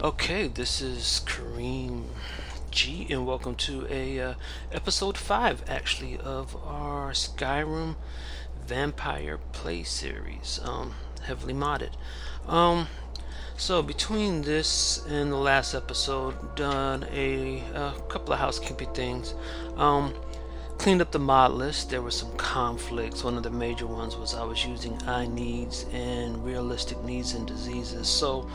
Okay, this is Kareem G, and welcome to a episode 5, actually, of our Skyrim Vampire Play series, heavily modded. Um, so between this and the last episode, done a couple of housekeeping things. Um, Cleaned up the mod list. There were some conflicts. One of the major ones was I was using I needs and realistic needs and diseases. So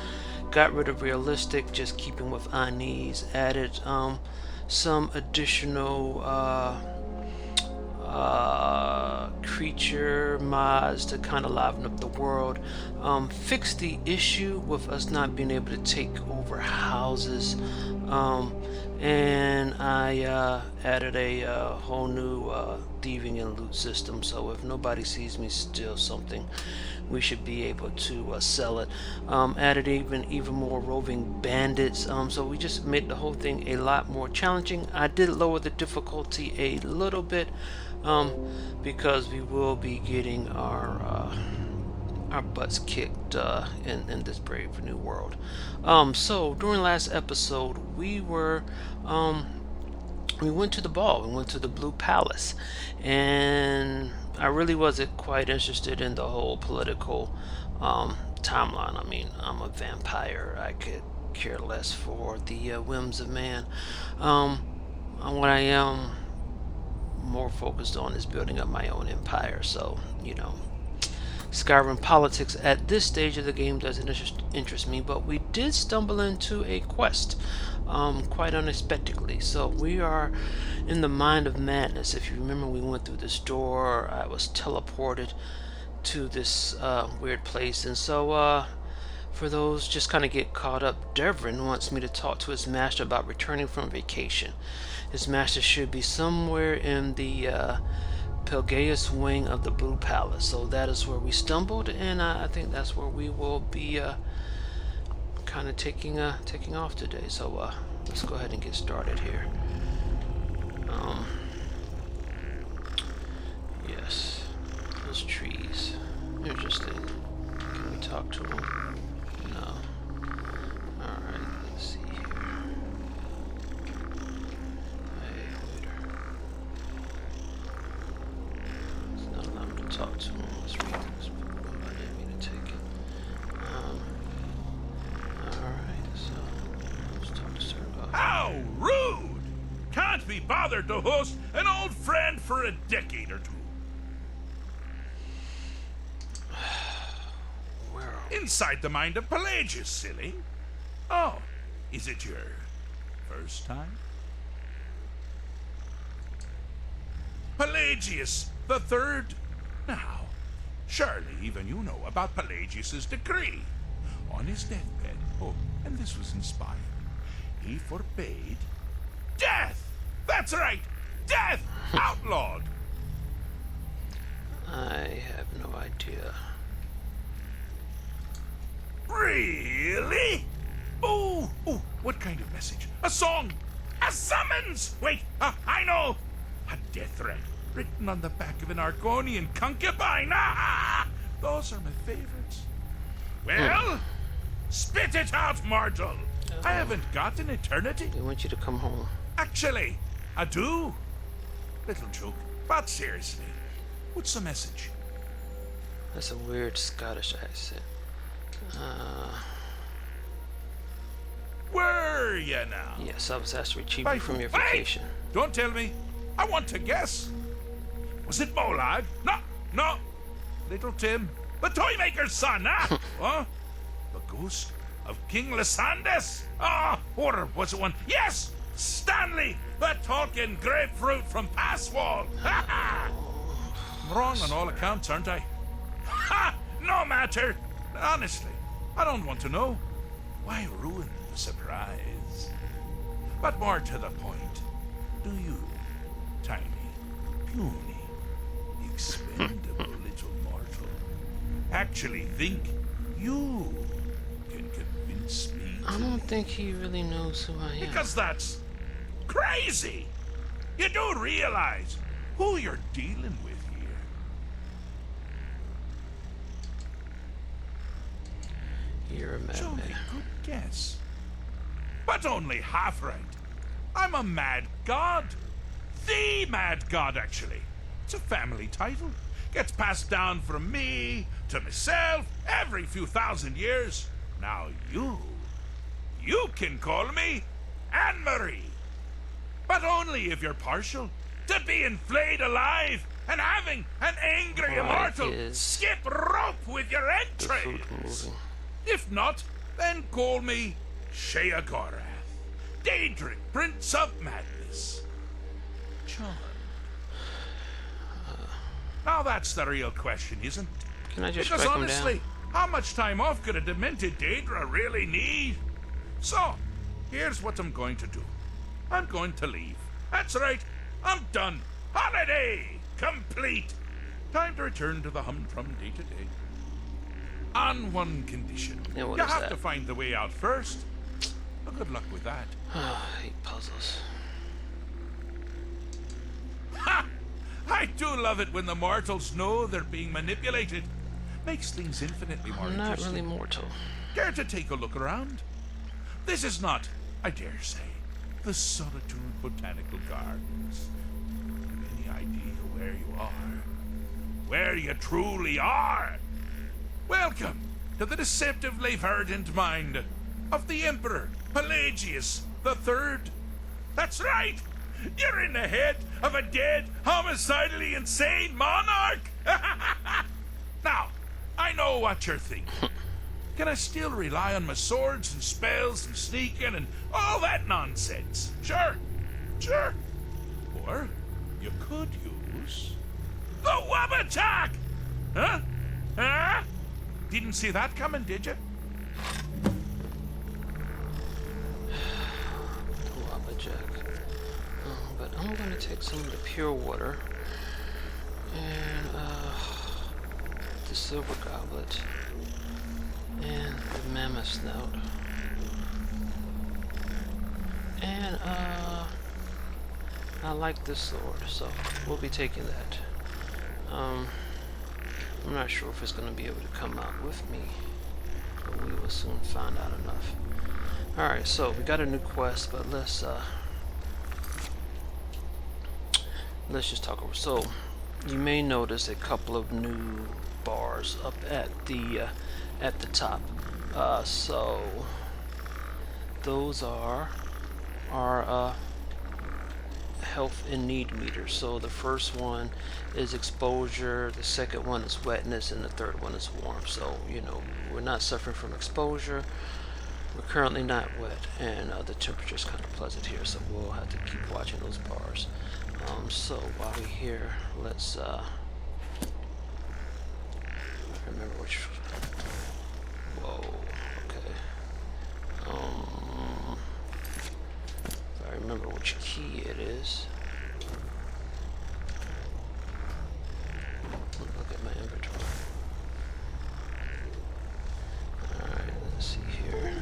got rid of realistic, just keeping with I needs. Added some additional creature mods to kind of liven up the world. Fixed the issue with us not being able to take over houses. And I added a whole new thieving and loot system. So if nobody sees me steal something, we should be able to sell it. Added even more roving bandits. So we just made the whole thing a lot more challenging. I did lower the difficulty a little bit because we will be getting our butts kicked in this brave new world. So during last episode, we went to the ball. We went to the Blue Palace, and I really wasn't quite interested in the whole political timeline. I mean, I'm a vampire. I could care less for the whims of man. What I am more focused on is building up my own empire. So, Skyrim politics at this stage of the game doesn't interest me, but we did stumble into a quest quite unexpectedly. So we are in the Mind of Madness. If you remember, we went through this door. I was teleported to this weird place, and so for those just kind of get caught up, Devrin wants me to talk to his master about returning from vacation. His master should be somewhere in the Pelagius wing of the Blue Palace. So that is where we stumbled, and I think that's where we will be kind of taking off today. So let's go ahead and get started here. Yes, those trees. Interesting. Can we talk to them? No. Alright, let's see here. Hey, waiter. It's not allowing me to talk to him. Let's read this book. I didn't mean to take it. Alright, so let's talk to Sir about How rude! Can't be bothered to host an old friend for a decade or two. where are we? Inside the mind of Pelagius, silly. Oh, is it your first time? Pelagius the Third. Now, surely even you know about Pelagius's decree. On his deathbed, and this was inspired, he forbade death! That's right! Death! Outlawed! I have no idea. Really? Oh, what kind of message? A song? A summons? Wait, I know! A death threat written on the back of an Argonian concubine. Those are my favorites. Well, spit it out, mortal. I haven't got an eternity. They want you to come home. Actually, I do. Little joke, but seriously, what's the message? That's a weird Scottish accent. Were you now? Yes, I was asked to retrieve By you from who? your Wait! vacation. Don't tell me. I want to guess. Was it Molag? No. Little Tim, the Toymaker's son, huh? Huh? The ghost of King Lysandes? Or was it one? Yes! Stanley, the talking grapefruit from Passwall. Wrong on all accounts, aren't I? Ha! No matter. Honestly, I don't want to know. Why ruin the surprise? But more to the point, do you, tiny, puny, expendable little mortal, actually think you can convince me to... I don't think he really knows who I am. Because that's crazy! You do realize who you're dealing with here. You're a Jolly madman. good guess. but only half right. I'm a mad god. The mad god, actually. It's a family title. Gets passed down from me to myself every few thousand years. Now you can call me Anne-Marie. But only if you're partial to being flayed alive and having an angry immortal skip rope with your entrails. If not, then call me Sheagorath, Daedric, Prince of Madness. Charm. Now that's the real question, isn't it? Can I just Because strike him honestly, down? how much time off could a demented Daedra really need? So, here's what I'm going to do. I'm going to leave. That's right, I'm done. Holiday complete. Time to return to the humdrum day-to-day. On one condition. Yeah, what you is have that? to find the way out first. Well, good luck with that. I hate puzzles. Ha! I do love it when the mortals know they're being manipulated. Makes things infinitely more I'm not interesting. really mortal. Care to take a look around? This is not, I dare say, the Solitude Botanical Gardens. Any idea where you are? Where you truly are? Welcome to the deceptively verdant mind of the Emperor Pelagius III. That's right! You're in the head of a dead, homicidally insane monarch! Now, I know what you're thinking. Can I still rely on my swords and spells and sneaking and all that nonsense? Sure. Or you could use the Wabatak! Huh? Didn't see that coming, did you? But I'm going to take some of the pure water and the silver goblet and the mammoth snout and I like this sword, so we'll be taking that. I'm not sure if it's going to be able to come out with me, but we will soon find out enough. Alright, so we got a new quest, but let's just talk over. So you may notice a couple of new bars up at the top. So those are our health and need meters. So the first one is exposure, the second one is wetness, and the third one is warmth. So you know, we're not suffering from exposure. We're currently not wet, and the temperature is kind of pleasant here, so we'll have to keep watching those bars. So while we're here, let's remember which. Whoa. Okay. If I remember which key it is. Look at my inventory. All right. Let's see here.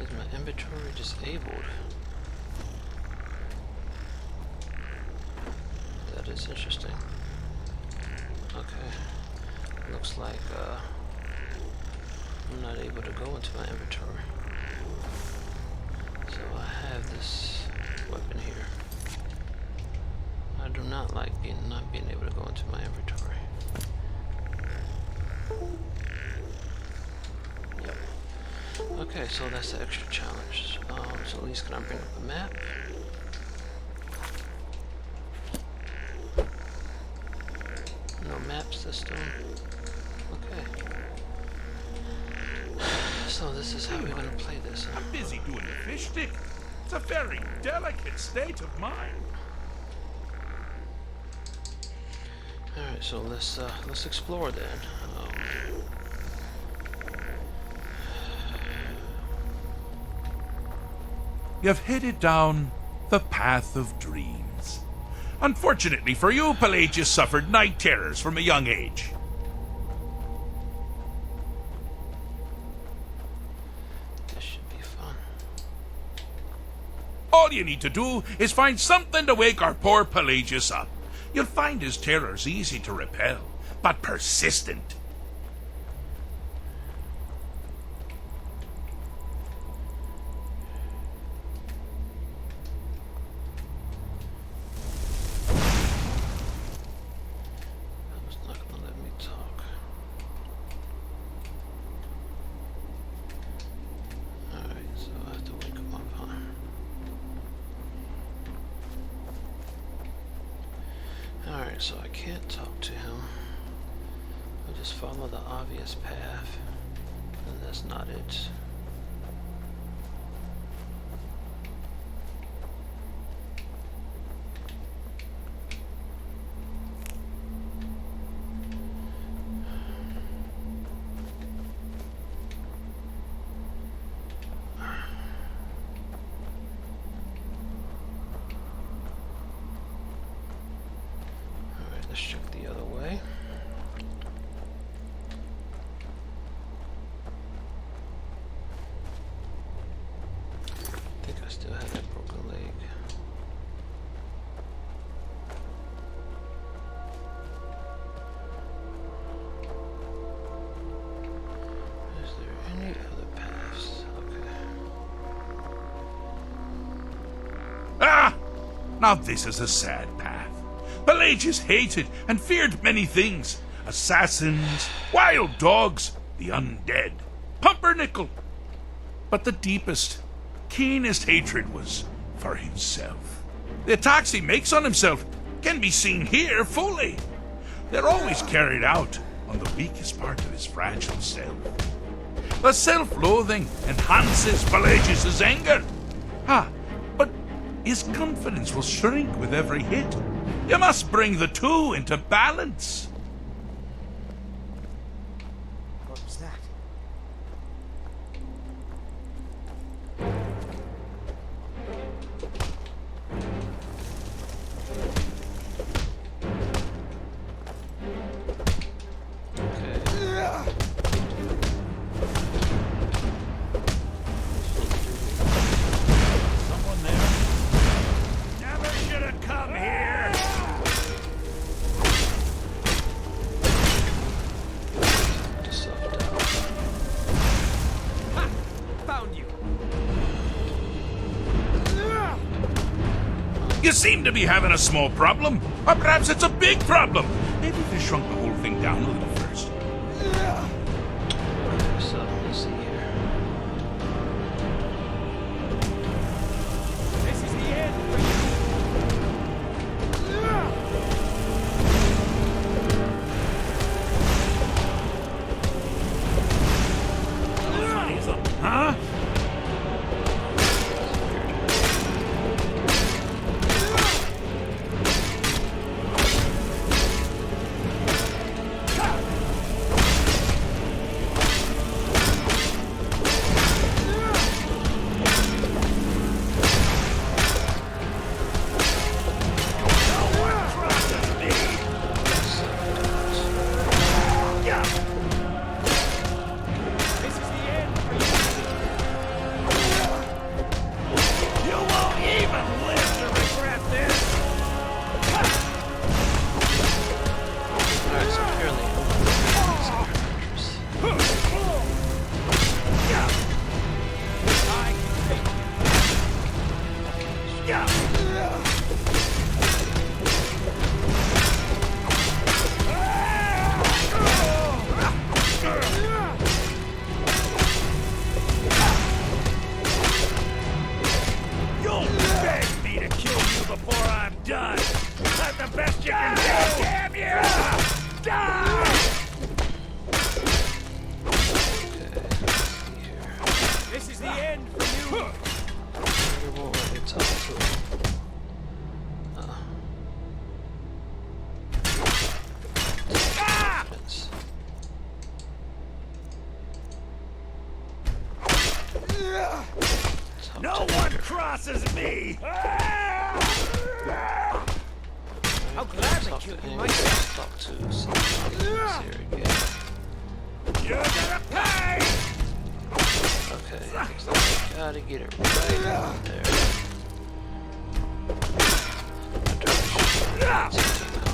Is my inventory disabled? That is interesting. Okay. Looks like I'm not able to go into my inventory. So I have this weapon here. I do not like not being able to go into my inventory. Yep. Okay, so that's the extra challenge. So at least can I bring up a map? No map system. Okay. So this is how we're gonna play this. Huh? I'm busy doing the fish stick. It's a very delicate state of mind. Alright, so let's explore then. You've headed down the path of dreams. Unfortunately for you, Pelagius suffered night terrors from a young age. This should be fun. All you need to do is find something to wake our poor Pelagius up. You'll find his terrors easy to repel, but persistent. It's not gonna let me talk. Alright, so I have to wake him up, huh? Alright, so I can't talk to him. I'll just follow the obvious path. And that's not it. Let's check the other way. I think I still have that broken leg. Is there any other paths? Okay. Ah! Now this is a sad path. Pelagius hated and feared many things. Assassins, wild dogs, the undead, pumpernickel. But the deepest, keenest hatred was for himself. The attacks he makes on himself can be seen here fully. They're always carried out on the weakest part of his fragile self. The self-loathing enhances Pelagius's anger. But his confidence will shrink with every hit. You must bring the two into balance. What was that? Someone there? Never should have come here. Ha! Found you. You seem to be having a small problem, or perhaps it's a big problem. Maybe if you shrunk the whole thing down a little first. So let's see here. This is the end for you. Huh? This is the end for you. You won't even live to regret this. Alright, so apparently I can take You'll beg me to kill you before I'm done. That's the best you can do. Damn you! Die! This is the end for you. It won't let me talk to him. Happens. No one crosses me! How gladly Talk killed to you him. myself. Talk to somebody here again. You're gonna pay! Okay, looks like I gotta get it right there. I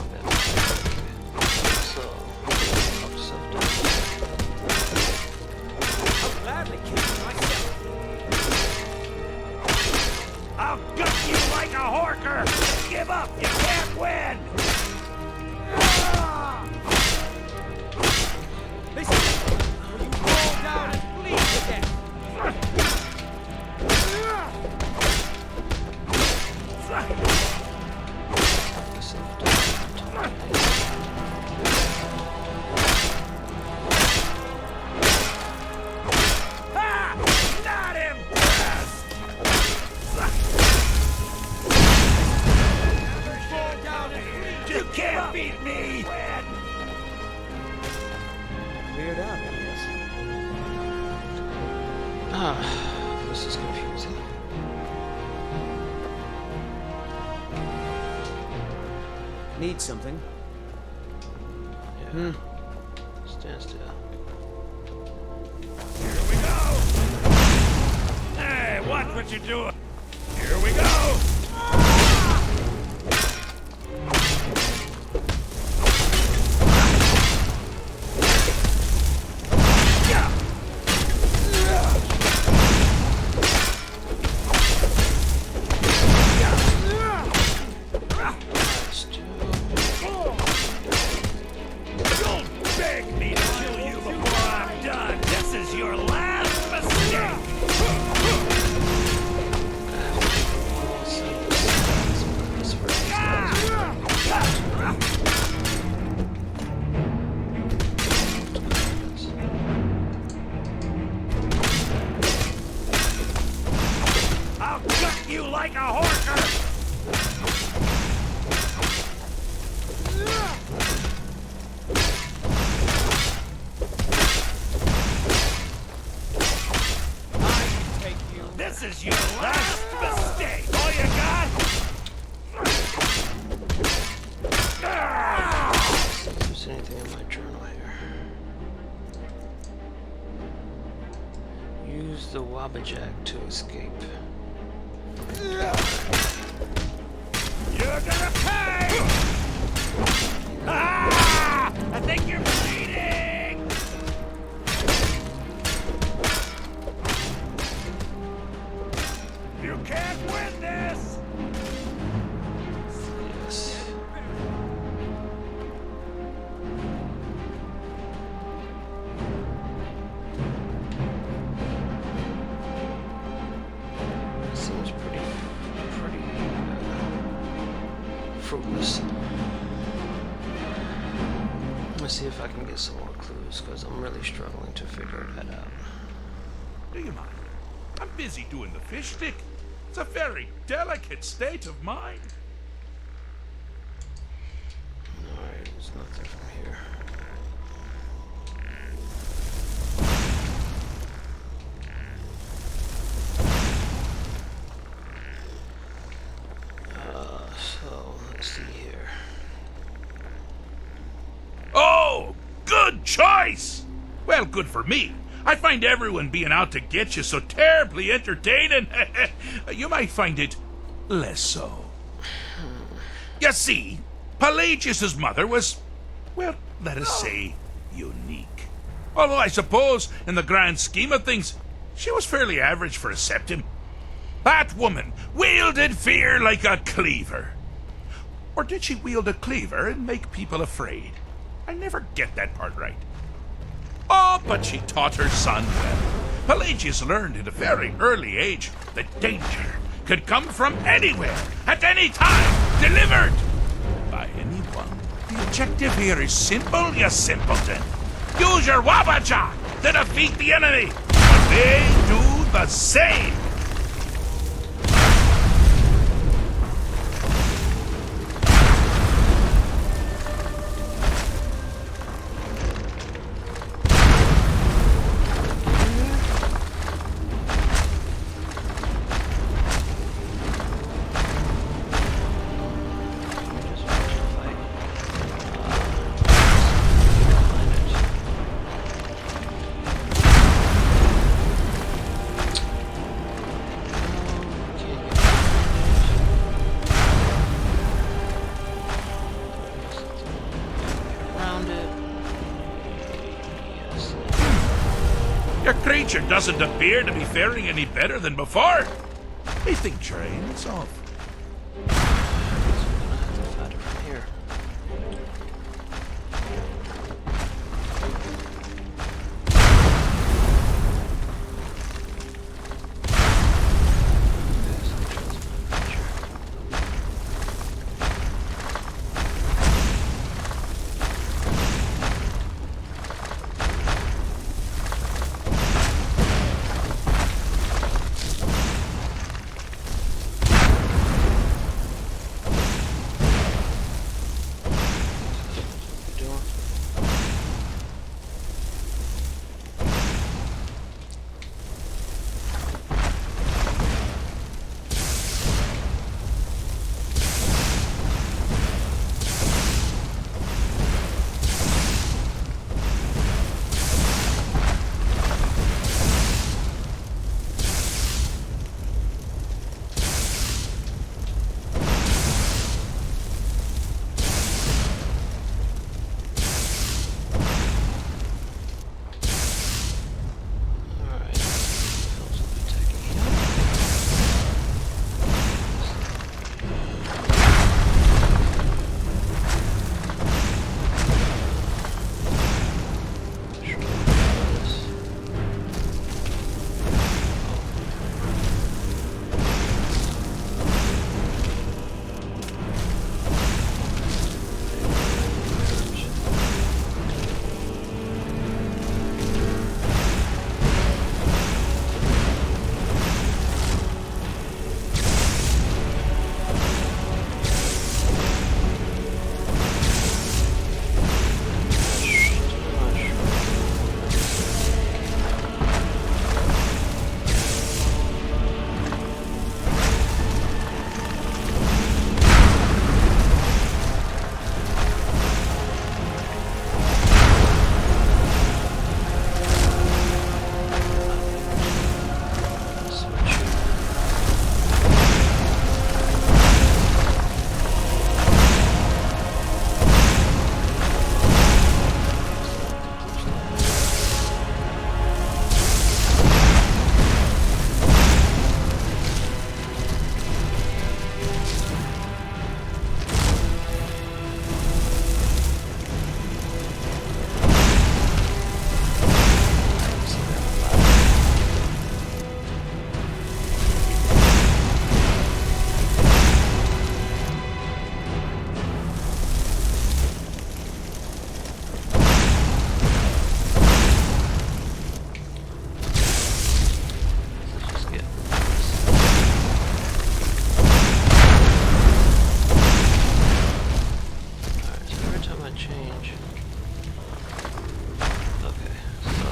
can't beat me! Cleared out, I guess. Ah, this is confusing. Need something. Yeah. Stand still. Here we go! Hey, watch what you're doing! Here we go! Like a horker! I take you. This is your last mistake! All you got? See if there's anything in my journal here. Use the Wabbajack to escape. You're gonna pay! Ah! I think you're bleeding! You can't win this! Yes. Seems pretty fruitless. Let's see if I can get some more clues, because I'm really struggling to figure that out. Do you mind? I'm busy doing the fish stick. It's a very delicate state of mind. Alright, there's nothing from here. So, let's see here. Oh, good choice! Well, good for me. I find everyone being out to get you so terribly entertaining. You might find it less so. You see, Pelagius' mother was, well, let us say, unique. Although I suppose, in the grand scheme of things, she was fairly average for a septim. That woman wielded fear like a cleaver. Or did she wield a cleaver and make people afraid? I never get that part right. Oh, but she taught her son well. Pelagius learned at a very early age that danger could come from anywhere, at any time, delivered by anyone. The objective here is simple, you simpleton. Use your Wabbajack to defeat the enemy. But they do the same. Your creature doesn't appear to be faring any better than before. I think train's off. Find it from here. not change? Okay, so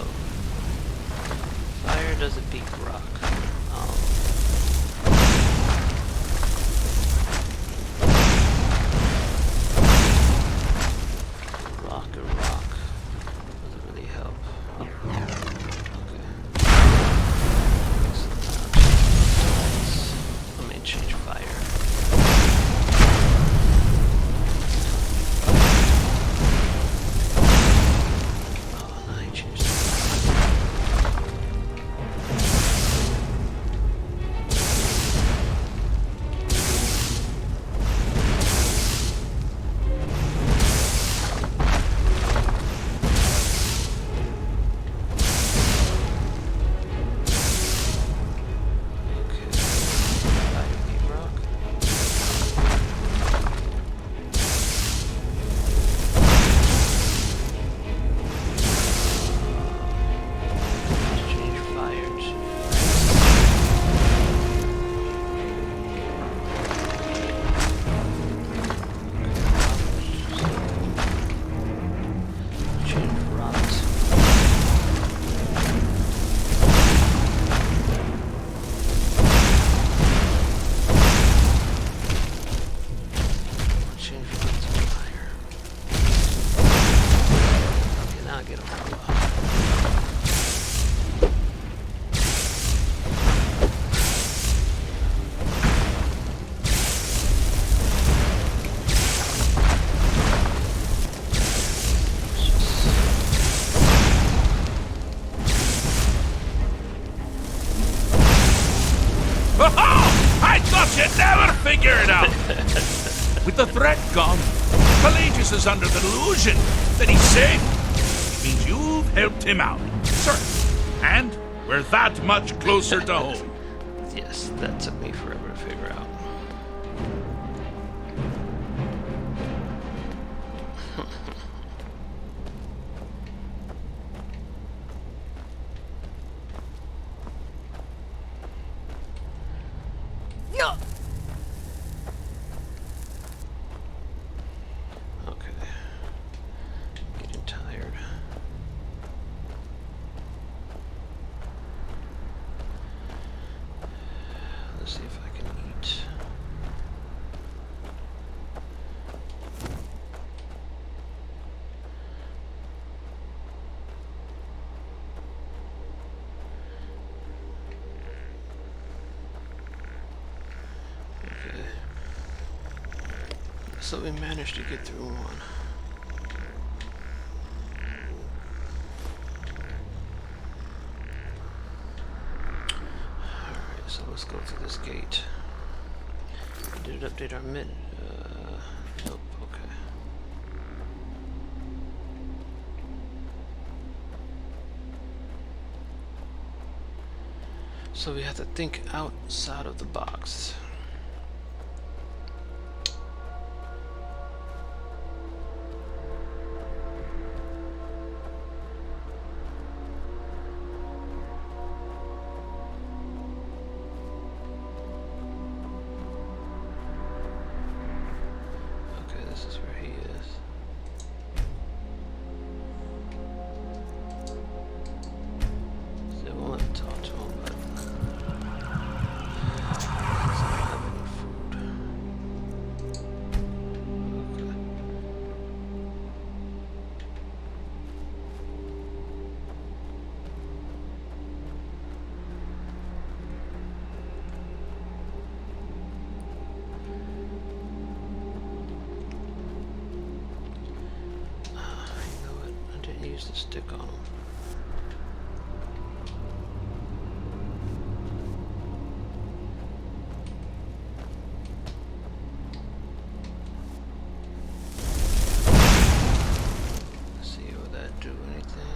fire doesn't beat rock. Rock and rock doesn't really help. Okay. So now change fire. Oh, now he changed I thought you'd never figure it out! With the threat gone, Pelagius is under the delusion that he's safe. It means you've helped him out. Sir, and we're that much closer to home. Yes, that took me forever to figure out. Okay. Getting tired. Let's see if I can eat. Okay. So we managed to get through one. Alright, so let's go through this gate. Did it update our mid? Nope, okay. So we have to think outside of the box. Okay, this is where he is. So I won't talk to him, but doesn't have any food. Okay. You know what? I didn't use the stick on him. Let's see, would that do anything?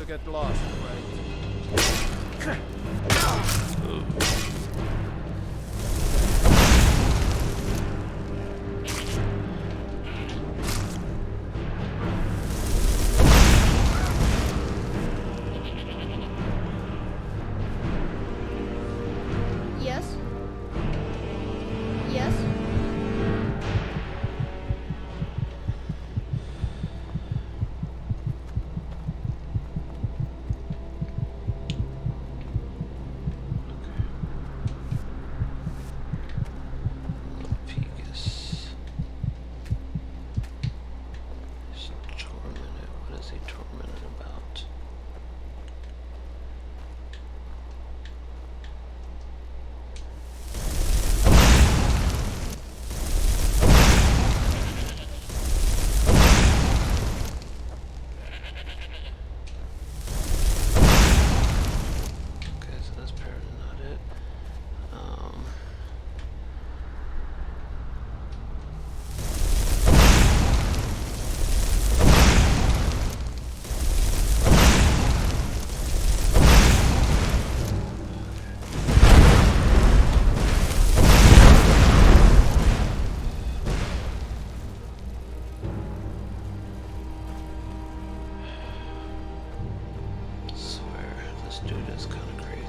get lost, right? Yes? Yes? Pelagius. He's tormented. What is he tormented about? Okay, so that's apparently not it. Swear, this dude is kind of crazy.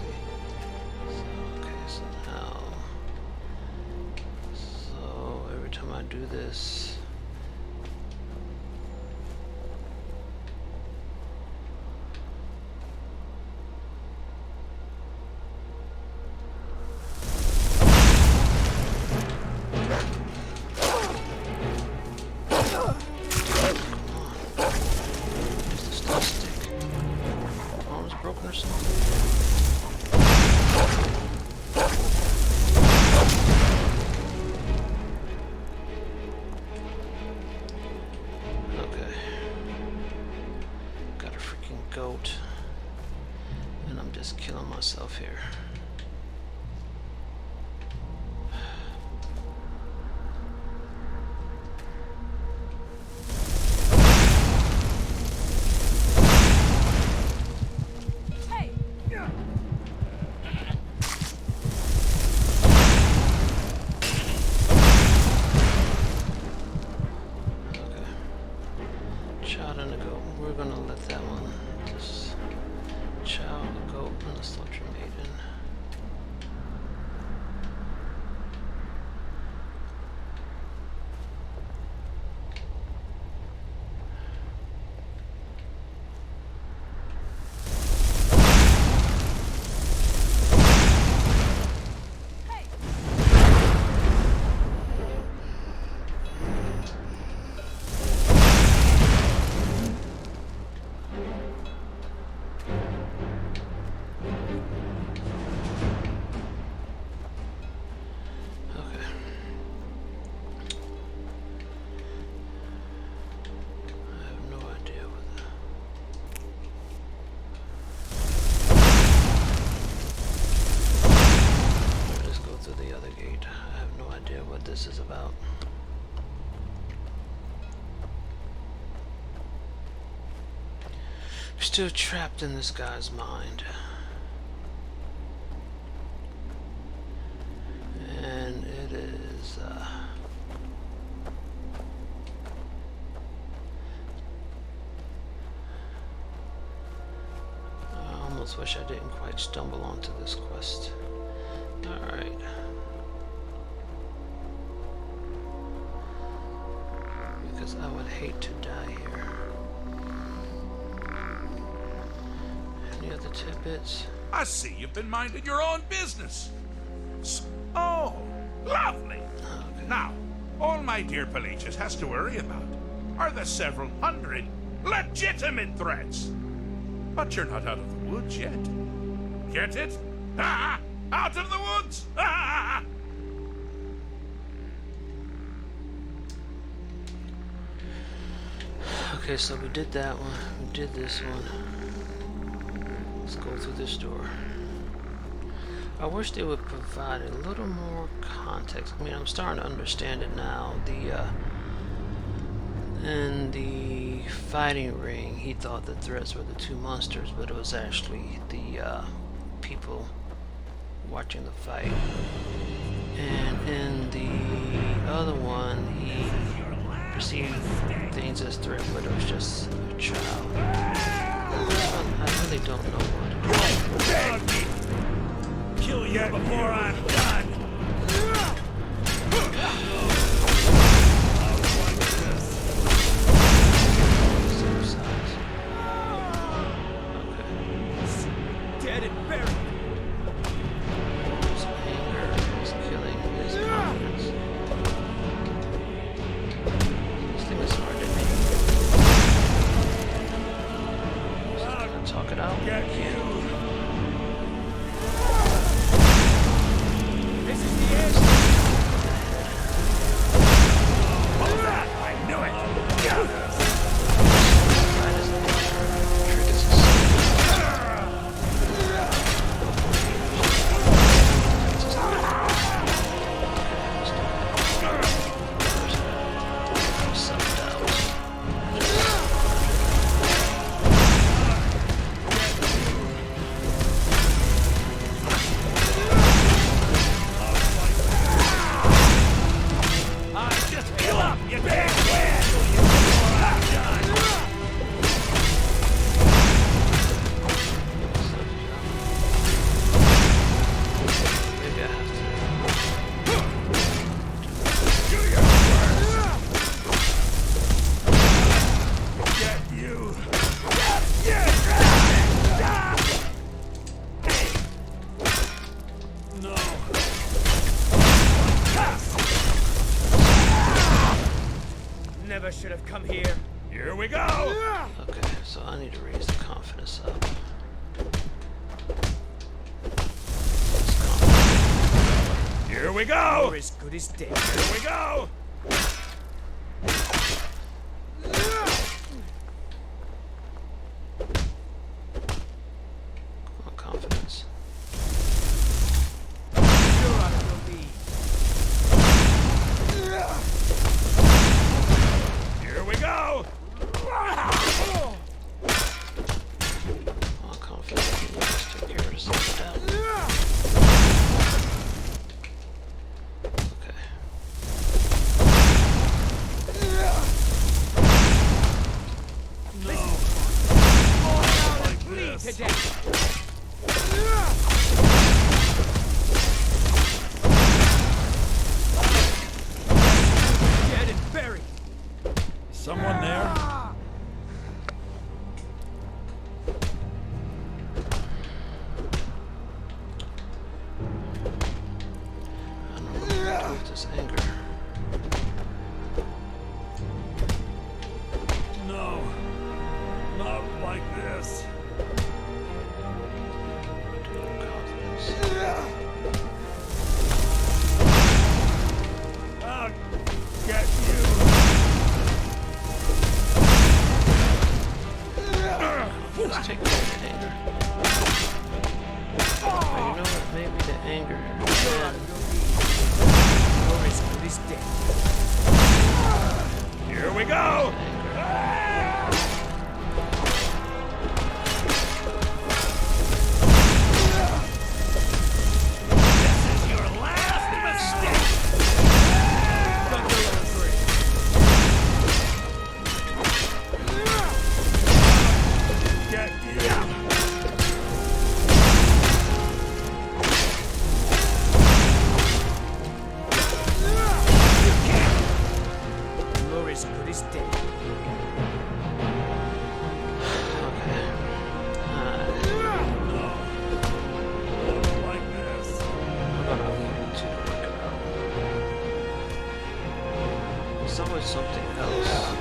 So, okay, so now, so every time I do this, use the stuff stick. Arm is broken or something. Okay. Got a freaking goat. And I'm just killing myself here. Okay. Child and a goat. We're gonna let that one just child, a goat, and a slaughter maiden. Okay. I have no idea what the... Let's go through the other gate. I have no idea what this is about. We're still trapped in this guy's mind. And it is, I almost wish I didn't quite stumble onto this quest. Alright. Because I would hate to die here. Any other tidbits? I see you've been minding your own business. Oh, lovely. Okay. Now, all my dear Pelagius has to worry about are the several hundred legitimate threats. But you're not out of the woods yet. Get it? Ah, out of the woods! Ah! Okay, so we did that one. We did this one. Let's go through this door. I wish they would provide a little more context. I mean, I'm starting to understand it now. In the fighting ring, he thought the threats were the two monsters, but it was actually the people watching the fight. And in the other one, he perceived things as threat, but it was just a child. This one, I really don't know what it is. Kill you before I'm done. Same size. Okay. Dead and buried. His anger is killing his confidence. This thing is hard to name. Is he gonna talk it out? Get you. This is the end. I knew it. Yeah. Right as the picture triggers his Just kill up, you damn win. Before I'm done. Maybe I have Do your worst. Get you. No. Never should have come here. Here we go. to. Okay, so I need to raise the confidence up. Here we go. You're as good as dead. Here we go. Come on, confidence. You're out of your league. Here we go. Come on, confidence. You just took care of yourself down. Okay. Like Bleed to this. death. Dead and buried. Someone there? I don't know what to do with this anger. No. Not like this. Confidence. I'll get you. Let's take the anger. Oh, you know what? Maybe the anger. You're as good as dead. Here we go. This is your last mistake. Get you. You're as good as dead. Okay. Like this. How about I leave you two to work it out? There's always something else.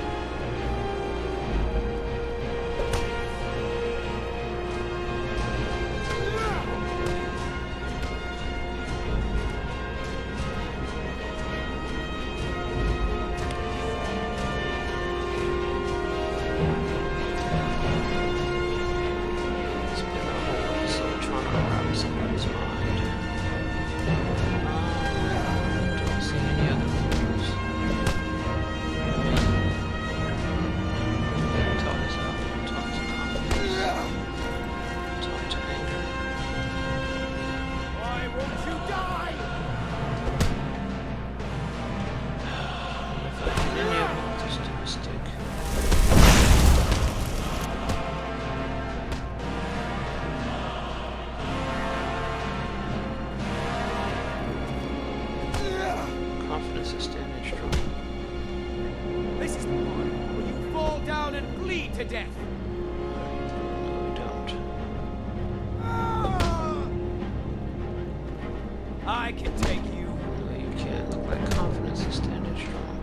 It's been a whole episode trying to grab somebody's mind. Don't see any other clues. confidence is standing strong. This is the part where you fall down and bleed to death. No, we don't. I can take you. No, you can't. Look like confidence is standing strong.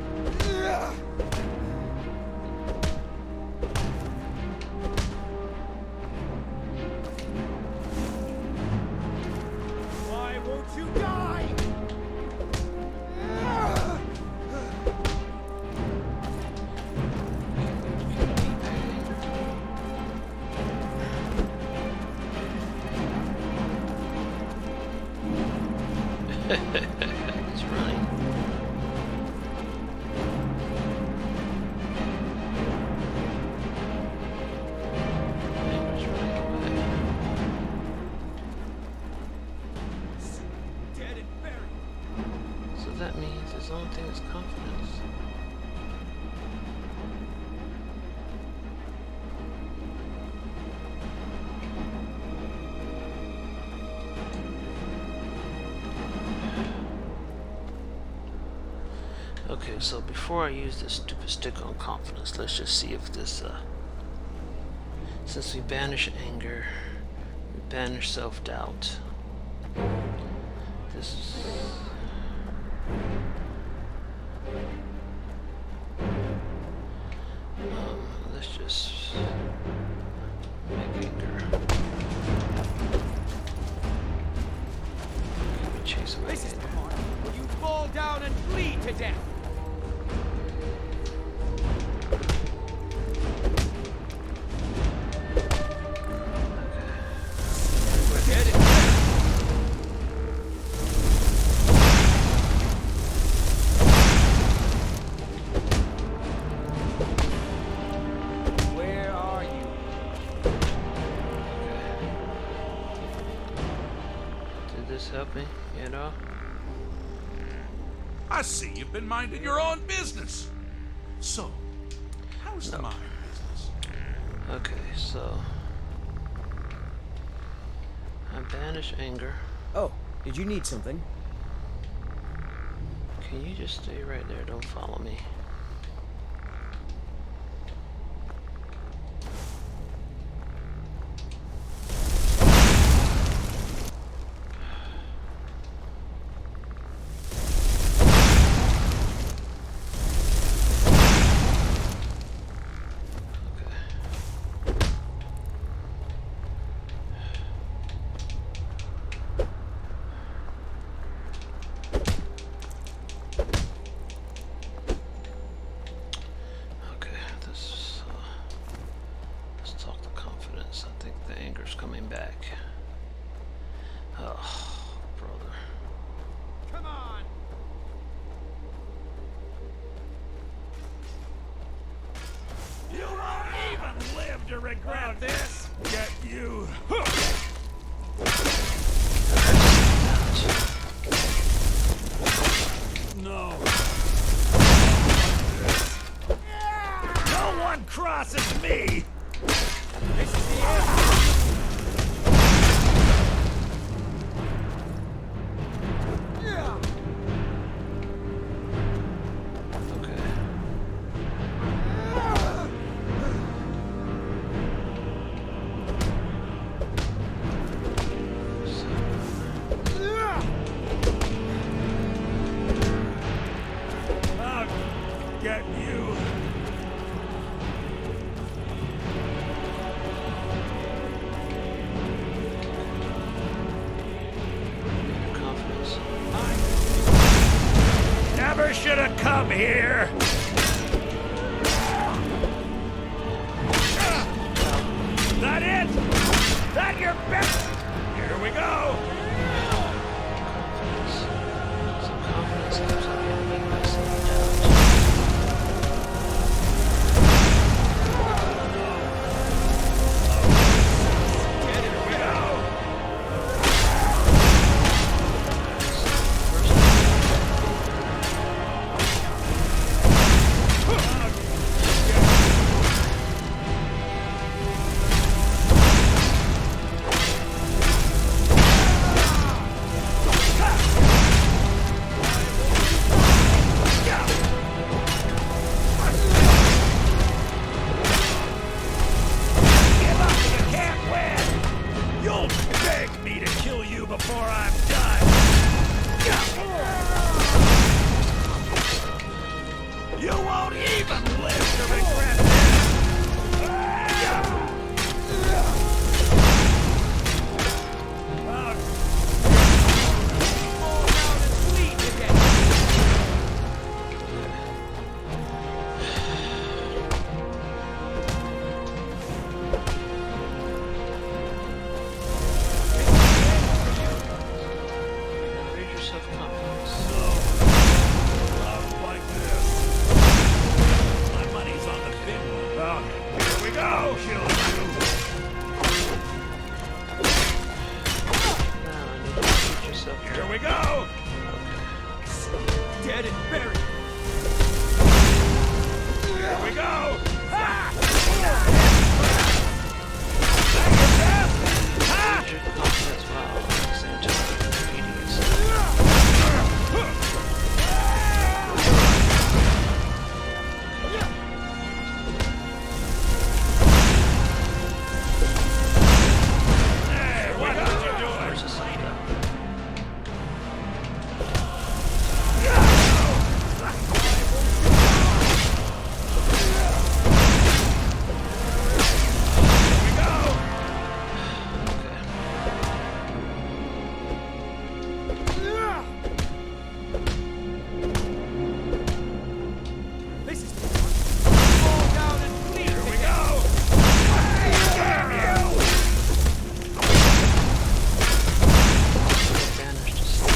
Why won't you die? It's running. Anger's running away. Dead and buried. So that means his own thing is confidence. Okay, so before I use this stupid stick on confidence, let's just see if this, since we banish anger, we banish self-doubt. This is... let's just make anger. Can we chase away This is the anger? part where you fall down and bleed to death. We're dead and buried. Where are you? Did this help me at all? I see you've been minding your own business. So, how's No. my business? Okay, so I banish anger. Oh, did you need something? Can you just stay right there? Don't follow me. Okay, this let's talk to confidence. I think the anger's coming back. Oh, brother. Come on! You won't even live to regret this. Get you. No. No one crosses me. This is the end! Okay. I'll get you. Confidence. Never should have come here. That it? That your best? Here we go. Confidence. Some confidence keeps on getting myself down. Dead and Here we buried. go. Dead and buried. Here we go! Your confidence while at the same time defeating yourself. Hey, what are you doing? Where's the side up? This is fall down and bleed. Here we go! Banished to sleep.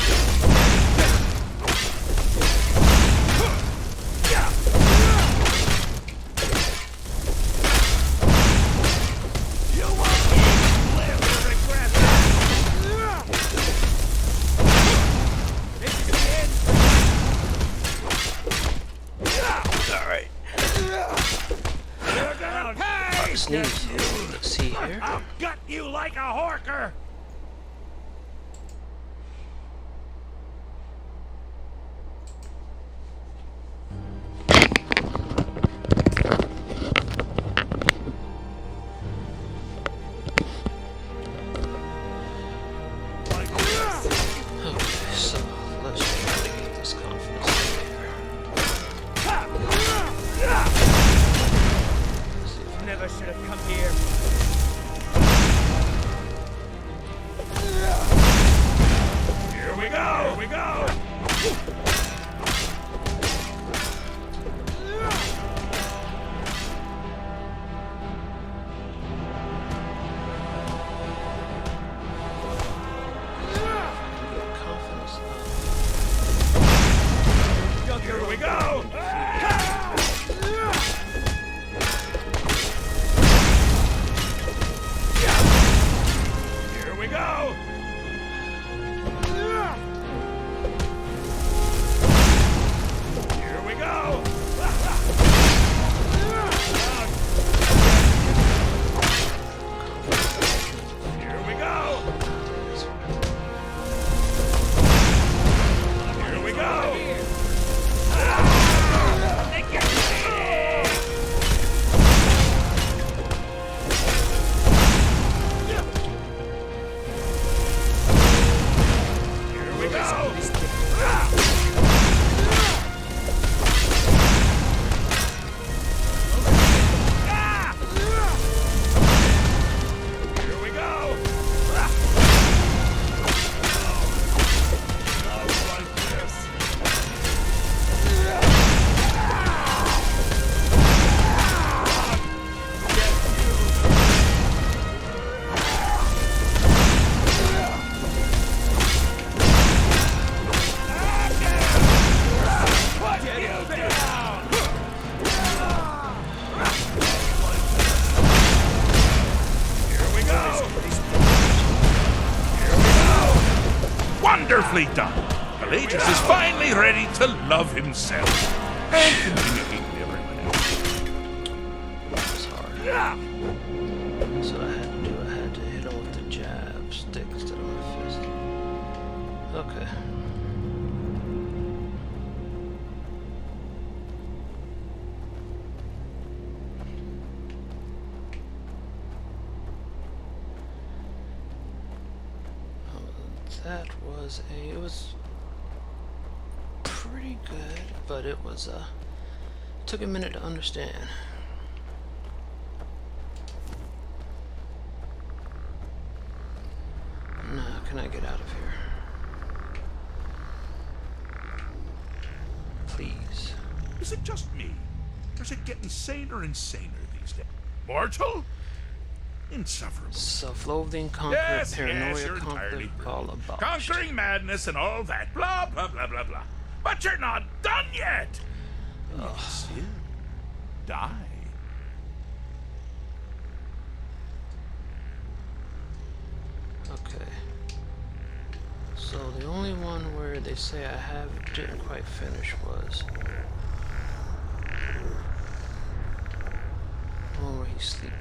You won't even live to regret that! This is the end. Alright. You're gonna pay! Sneeze. Let's see here. I'll gut you like a horker! Like this. Okay, so let's try to get this confidence up here. Let's see if I Never should have come here. Here we go! Here we go! can get confidence up. Here we go! Here we go! Here we go! Here we go! Here we go! Here we go! Here we go! Like this. Put you down! Here we go! Here we go! Wonderfully done! Pelagius is finally ready to love himself and communicate with everyone else. That was hard. Yeah! That's what I had to do. I had to hit him with the jab stick instead of my fist. Okay. That was it was pretty good, but it was took a minute to understand. Now, can I get out of here? Please. Is it just me? Or is it getting saner and saner these days? Mortal? Insufferable. Self-loathing, conquer, paranoia, you're conquer, entirely all brilliant. about. Conquering madness and all that. Blah, blah, blah, blah, blah. But you're not done yet. You can still die. Okay. So the only one where they say I didn't quite finish was the one where he's sleeping.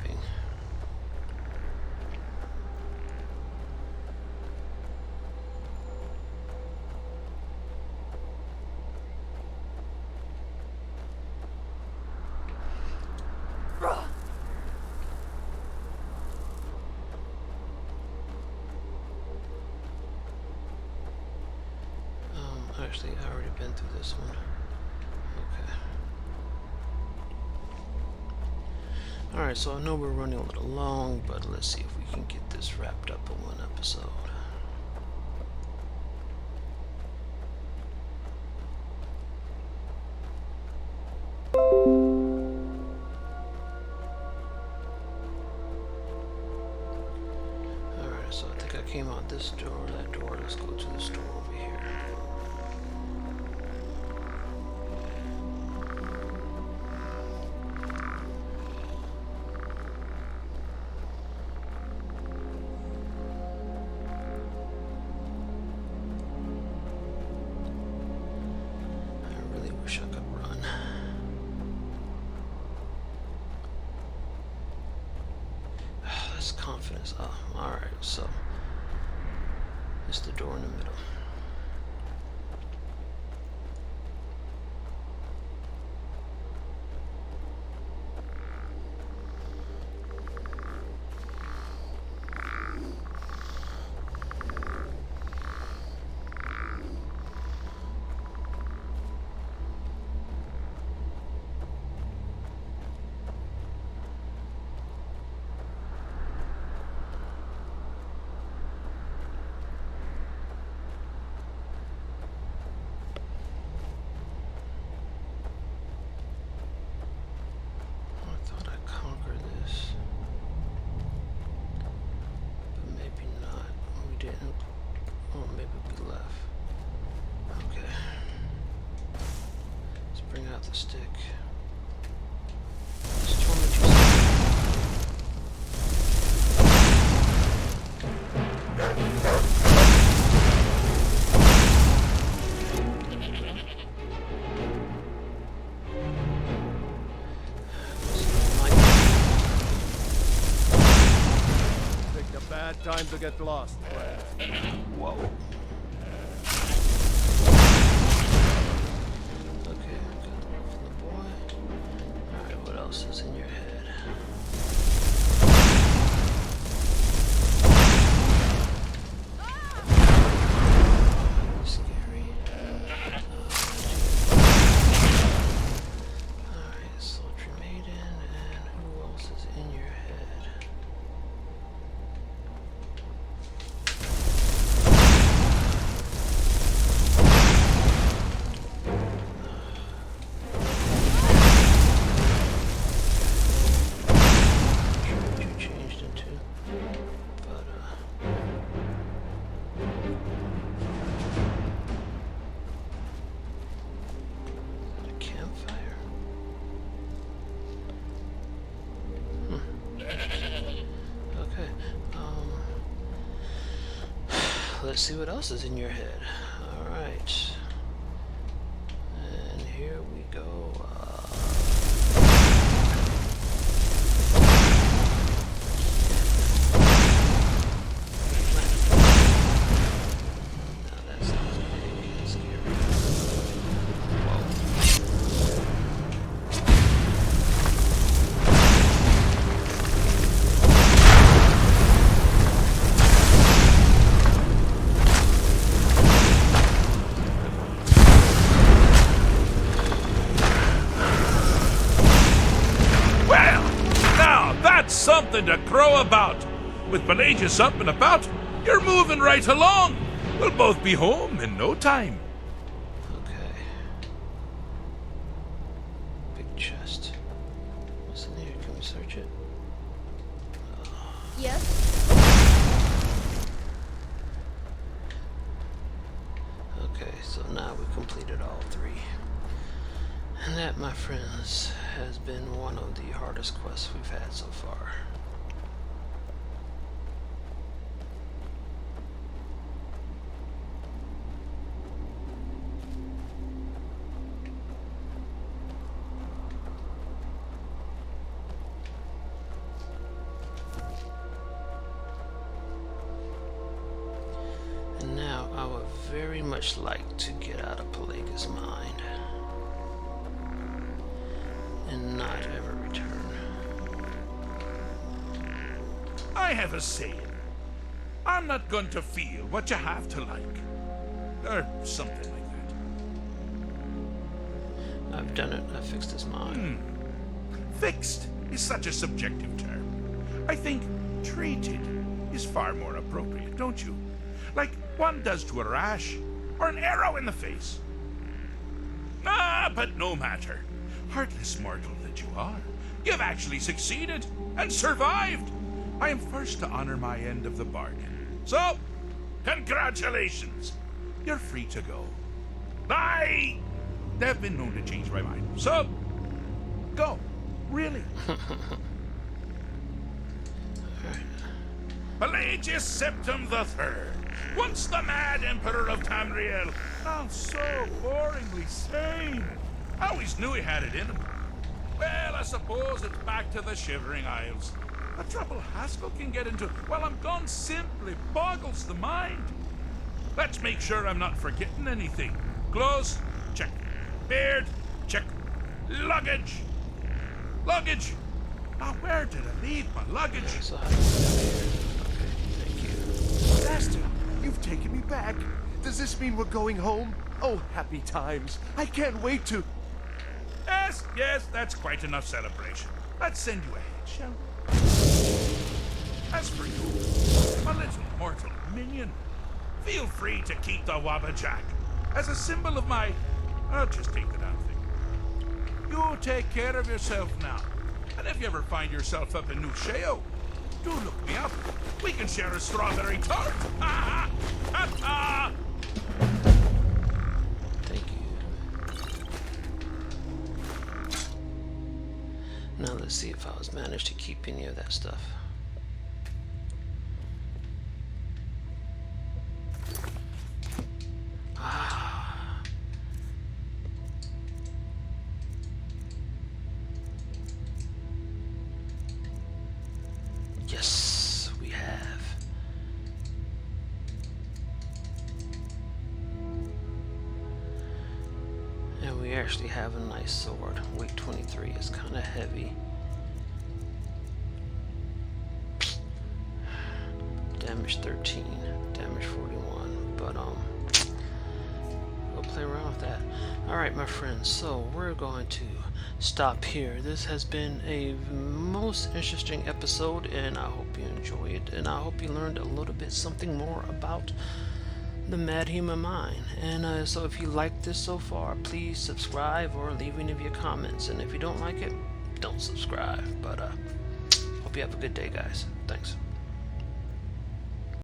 Actually, I already been through this one. Okay. Alright, so I know we're running a little long, but let's see if we can get this wrapped up in one episode. Alright, so I think I came out this door, that door. Let's go to the store over here. Wish I could run. That's confidence. Oh, alright, so it's the door in the middle. Oh, maybe we left. Okay. Let's bring out the stick. Just told me to Picked a bad time to get lost. Whoa. Okay, got the one for the boy. Alright, what else is in your head? Scary. Alright, sultry maiden, and who else is in your head? Let's see what else is in your head. Alright. And here we go. Now that sounds big and scary. Whoa. Something to crow about. With Pelagius up and about, you're moving right along. We'll both be home in no time. Okay. Big chest. What's in here? Can we search it? Yes. Okay, so now we completed all three. And that, my friends, has been one of the hardest quests we've had so far. much like to get out of Pelagius' mind and not ever return. I have a saying. I'm not going to feel what you have to like. Or something like that. I've done it. I fixed his mind. Fixed is such a subjective term. I think treated is far more appropriate, don't you? Like one does to a rash or an arrow in the face. Ah, but no matter. Heartless mortal that you are, you've actually succeeded and survived. I am first to honor my end of the bargain. So, congratulations. You're free to go. I have been known to change my mind. So, go. Really. Pelagius Septim the Third, once the mad emperor of Tamriel, now so boringly sane. I always knew he had it in him. Well, I suppose it's back to the Shivering Isles. The trouble Haskell can get into while I'm gone simply boggles the mind. Let's make sure I'm not forgetting anything. Clothes? Check. Beard? Check. Luggage? Luggage? Now, where did I leave my luggage? So how do we get out of here? Okay, thank you. Master, you've taken me back. Does this mean we're going home? Oh, happy times. I can't wait to... Yes, that's quite enough celebration. Let's send you ahead, shall we? As for you, my little mortal minion, feel free to keep the Wabbajack as a symbol of my... I'll just take the damn thing. You take care of yourself now. And if you ever find yourself up in New Sheo, do look me up. We can share a strawberry tart. Ha ha! Ha ha! Thank you. Now let's see if I was managed to keep any of that stuff. Yes, we have. And we actually have a nice sword. Weight 23 is kind of heavy. Damage 13, damage 41, but we'll play around with that. Alright, my friends, so we're going to stop here. This has been a most interesting episode, and I hope you enjoy it, and I hope you learned a little bit something more about the mad human mind. And so if you like this so far, please subscribe or leave any of your comments, and if you don't like it, don't subscribe. But hope you have a good day, guys. Thanks.